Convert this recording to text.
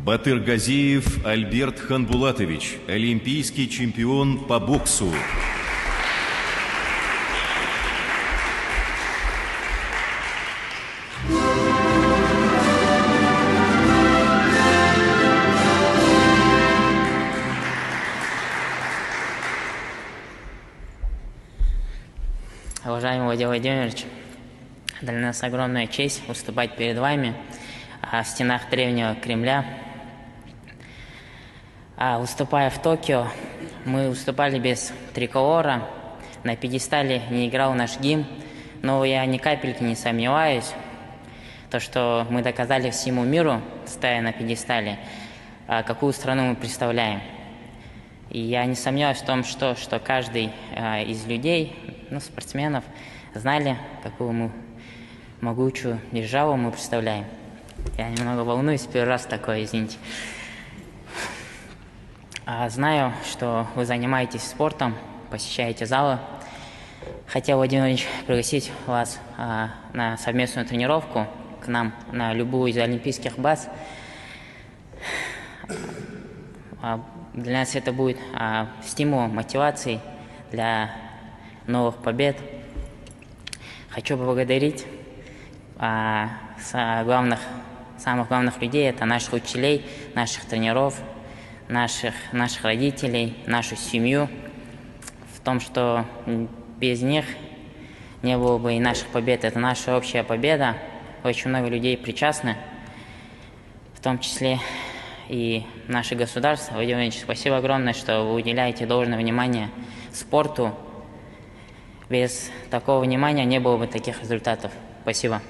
Батыргазиев Альберт Ханбулатович, олимпийский чемпион по боксу. Уважаемый Владимир Владимирович, для нас огромная честь выступать перед вами в стенах древнего Кремля. Выступая в Токио, мы выступали без триколора, на пьедестале не играл наш гимн, но я ни капельки не сомневаюсь, то, что мы доказали всему миру, стоя на пьедестале, какую страну мы представляем. И я не сомневаюсь в том, что каждый из людей, спортсменов, знали, какую мы могучую державу мы представляем. Я немного волнуюсь, первый раз такое, извините. Знаю, что вы занимаетесь спортом, посещаете залы. Хотел, Владимир Владимирович, пригласить вас на совместную тренировку к нам на любую из олимпийских баз. Для нас это будет стимулом, мотивацией для новых побед. Хочу поблагодарить самых главных людей, это наших учителей, наших тренеров, наших родителей, нашу семью, в том, что без них не было бы и наших побед. Это наша общая победа. Очень много людей причастны, в том числе и наше государство. Владимир Владимирович, спасибо огромное, что вы уделяете должное внимание спорту. Без такого внимания не было бы таких результатов. Спасибо.